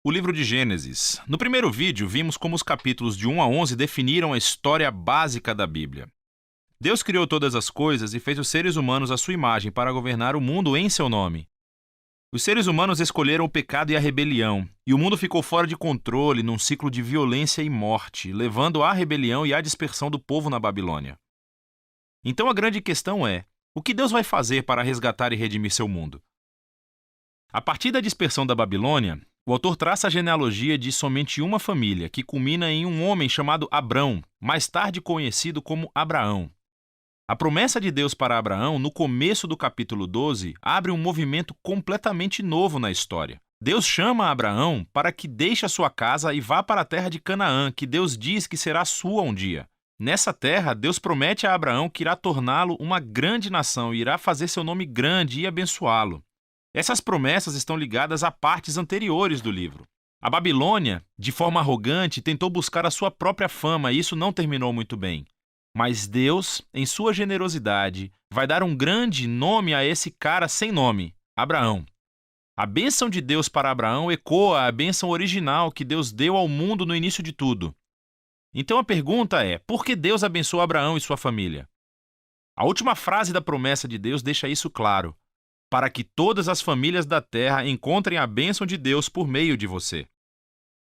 O livro de Gênesis. No primeiro vídeo, vimos como os capítulos de 1 a 11 definiram a história básica da Bíblia. Deus criou todas as coisas e fez os seres humanos à sua imagem para governar o mundo em seu nome. Os seres humanos escolheram o pecado e a rebelião, e o mundo ficou fora de controle num ciclo de violência e morte, levando à rebelião e à dispersão do povo na Babilônia. Então a grande questão é: o que Deus vai fazer para resgatar e redimir seu mundo? A partir da dispersão da Babilônia, o autor traça a genealogia de somente uma família, que culmina em um homem chamado Abrão, mais tarde conhecido como Abraão. A promessa de Deus para Abraão, no começo do capítulo 12, abre um movimento completamente novo na história. Deus chama Abraão para que deixe a sua casa e vá para a terra de Canaã, que Deus diz que será sua um dia. Nessa terra, Deus promete a Abraão que irá torná-lo uma grande nação e irá fazer seu nome grande e abençoá-lo. Essas promessas estão ligadas a partes anteriores do livro. A Babilônia, de forma arrogante, tentou buscar a sua própria fama e isso não terminou muito bem. Mas Deus, em sua generosidade, vai dar um grande nome a esse cara sem nome, Abraão. A bênção de Deus para Abraão ecoa a bênção original que Deus deu ao mundo no início de tudo. Então a pergunta é: por que Deus abençoou Abraão e sua família? A última frase da promessa de Deus deixa isso claro: para que todas as famílias da terra encontrem a bênção de Deus por meio de você.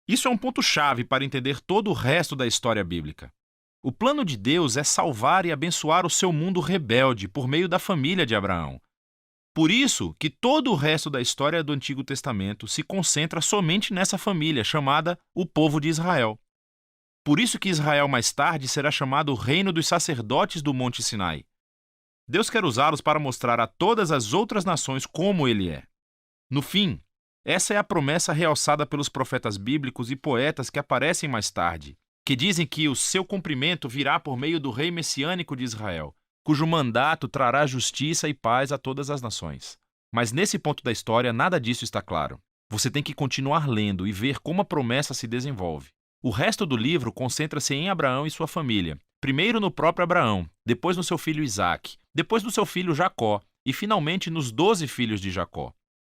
Isso é um ponto-chave para entender todo o resto da história bíblica. O plano de Deus é salvar e abençoar o seu mundo rebelde por meio da família de Abraão. Por isso que todo o resto da história do Antigo Testamento se concentra somente nessa família, chamada o povo de Israel. Por isso que Israel mais tarde será chamado o reino dos sacerdotes do Monte Sinai. Deus quer usá-los para mostrar a todas as outras nações como Ele é. No fim, essa é a promessa realçada pelos profetas bíblicos e poetas que aparecem mais tarde, que dizem que o seu cumprimento virá por meio do rei messiânico de Israel, cujo mandato trará justiça e paz a todas as nações. Mas nesse ponto da história, nada disso está claro. Você tem que continuar lendo e ver como a promessa se desenvolve. O resto do livro concentra-se em Abraão e sua família. Primeiro no próprio Abraão, depois no seu filho Isaque, depois no seu filho Jacó e finalmente nos 12 filhos de Jacó.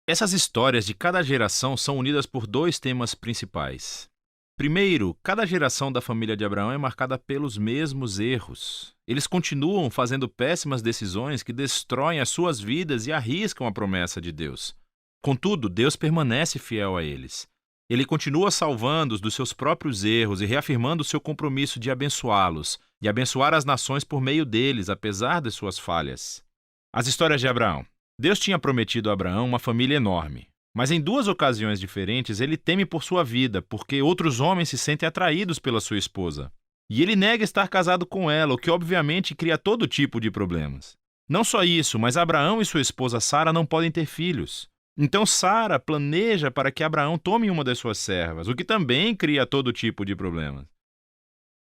Essas histórias de cada geração são unidas por dois temas principais. Primeiro, cada geração da família de Abraão é marcada pelos mesmos erros. Eles continuam fazendo péssimas decisões que destroem as suas vidas e arriscam a promessa de Deus. Contudo, Deus permanece fiel a eles. Ele continua salvando-os dos seus próprios erros e reafirmando o seu compromisso de abençoá-los e abençoar as nações por meio deles, apesar de suas falhas. As histórias de Abraão. Deus tinha prometido a Abraão uma família enorme. Mas em duas ocasiões diferentes, ele teme por sua vida, porque outros homens se sentem atraídos pela sua esposa. E ele nega estar casado com ela, o que obviamente cria todo tipo de problemas. Não só isso, mas Abraão e sua esposa Sara não podem ter filhos. Então Sara planeja para que Abraão tome uma das suas servas, o que também cria todo tipo de problemas.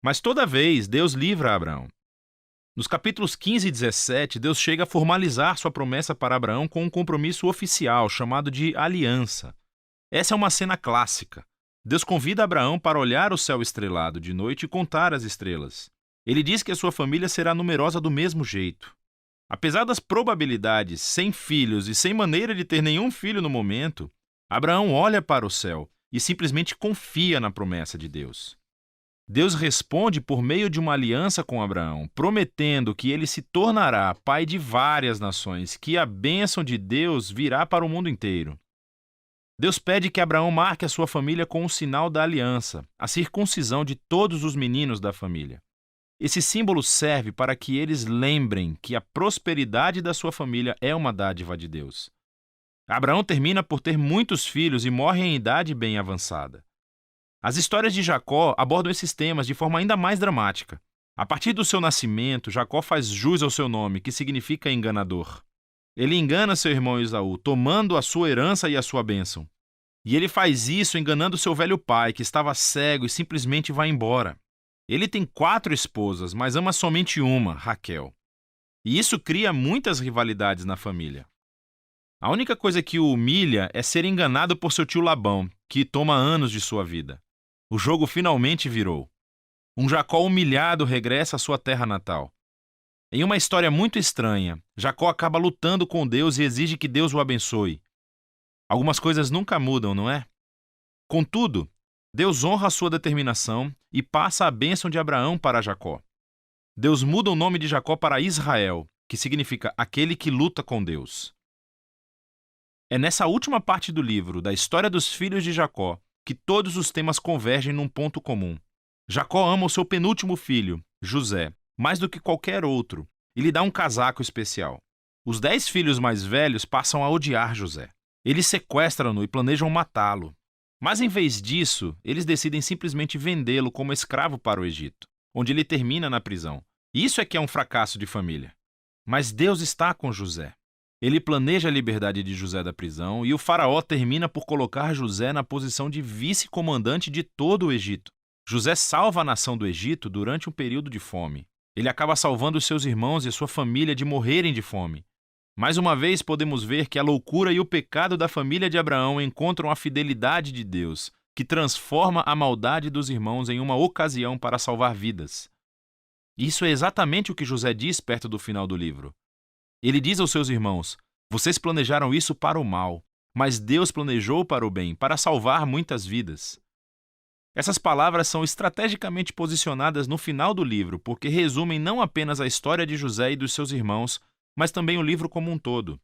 Mas toda vez, Deus livra Abraão. Nos capítulos 15 e 17, Deus chega a formalizar sua promessa para Abraão com um compromisso oficial, chamado de aliança. Essa é uma cena clássica. Deus convida Abraão para olhar o céu estrelado de noite e contar as estrelas. Ele diz que a sua família será numerosa do mesmo jeito. Apesar das probabilidades, sem filhos e sem maneira de ter nenhum filho no momento, Abraão olha para o céu e simplesmente confia na promessa de Deus. Deus responde por meio de uma aliança com Abraão, prometendo que ele se tornará pai de várias nações, que a bênção de Deus virá para o mundo inteiro. Deus pede que Abraão marque a sua família com o sinal da aliança, a circuncisão de todos os meninos da família. Esse símbolo serve para que eles lembrem que a prosperidade da sua família é uma dádiva de Deus. Abraão termina por ter muitos filhos e morre em idade bem avançada. As histórias de Jacó abordam esses temas de forma ainda mais dramática. A partir do seu nascimento, Jacó faz jus ao seu nome, que significa enganador. Ele engana seu irmão Esaú, tomando a sua herança e a sua bênção. E ele faz isso enganando seu velho pai, que estava cego e simplesmente vai embora. Ele tem 4 esposas, mas ama somente uma, Raquel. E isso cria muitas rivalidades na família. A única coisa que o humilha é ser enganado por seu tio Labão, que toma anos de sua vida. O jogo finalmente virou. Um Jacó humilhado regressa à sua terra natal. Em uma história muito estranha, Jacó acaba lutando com Deus e exige que Deus o abençoe. Algumas coisas nunca mudam, não é? Contudo, Deus honra a sua determinação e passa a bênção de Abraão para Jacó. Deus muda o nome de Jacó para Israel, que significa aquele que luta com Deus. É nessa última parte do livro, da história dos filhos de Jacó, que todos os temas convergem num ponto comum. Jacó ama o seu penúltimo filho, José, mais do que qualquer outro, e lhe dá um casaco especial. Os 10 filhos mais velhos passam a odiar José. Eles sequestram-no e planejam matá-lo. Mas em vez disso, eles decidem simplesmente vendê-lo como escravo para o Egito, onde ele termina na prisão. Isso é que é um fracasso de família. Mas Deus está com José. Ele planeja a liberdade de José da prisão e o faraó termina por colocar José na posição de vice-comandante de todo o Egito. José salva a nação do Egito durante um período de fome. Ele acaba salvando os seus irmãos e sua família de morrerem de fome. Mais uma vez podemos ver que a loucura e o pecado da família de Abraão encontram a fidelidade de Deus, que transforma a maldade dos irmãos em uma ocasião para salvar vidas. Isso é exatamente o que José diz perto do final do livro. Ele diz aos seus irmãos: vocês planejaram isso para o mal, mas Deus planejou para o bem, para salvar muitas vidas. Essas palavras são estrategicamente posicionadas no final do livro, porque resumem não apenas a história de José e dos seus irmãos, mas também o livro como um todo.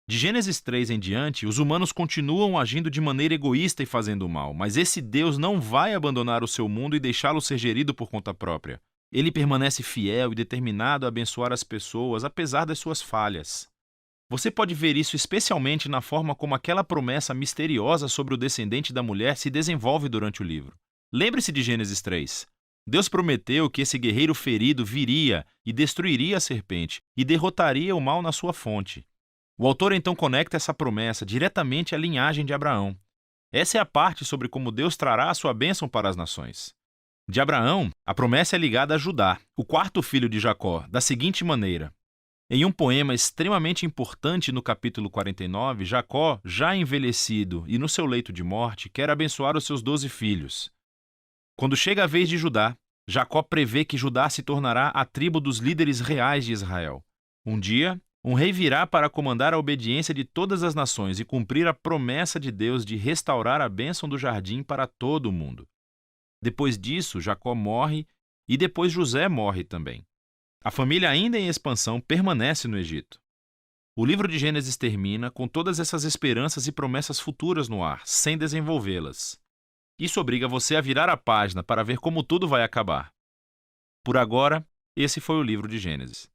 De Gênesis 3 em diante, os humanos continuam agindo de maneira egoísta e fazendo o mal, mas esse Deus não vai abandonar o seu mundo e deixá-lo ser gerido por conta própria. Ele permanece fiel e determinado a abençoar as pessoas, apesar das suas falhas. Você pode ver isso especialmente na forma como aquela promessa misteriosa sobre o descendente da mulher se desenvolve durante o livro. Lembre-se de Gênesis 3. Deus prometeu que esse guerreiro ferido viria e destruiria a serpente e derrotaria o mal na sua fonte. O autor então conecta essa promessa diretamente à linhagem de Abraão. Essa é a parte sobre como Deus trará a sua bênção para as nações. De Abraão, a promessa é ligada a Judá, o quarto filho de Jacó, da seguinte maneira. Em um poema extremamente importante no capítulo 49, Jacó, já envelhecido e no seu leito de morte, quer abençoar os seus 12 filhos. Quando chega a vez de Judá, Jacó prevê que Judá se tornará a tribo dos líderes reais de Israel. Um dia, um rei virá para comandar a obediência de todas as nações e cumprir a promessa de Deus de restaurar a bênção do jardim para todo o mundo. Depois disso, Jacó morre e depois José morre também. A família, ainda em expansão, permanece no Egito. O livro de Gênesis termina com todas essas esperanças e promessas futuras no ar, sem desenvolvê-las. Isso obriga você a virar a página para ver como tudo vai acabar. Por agora, esse foi o livro de Gênesis.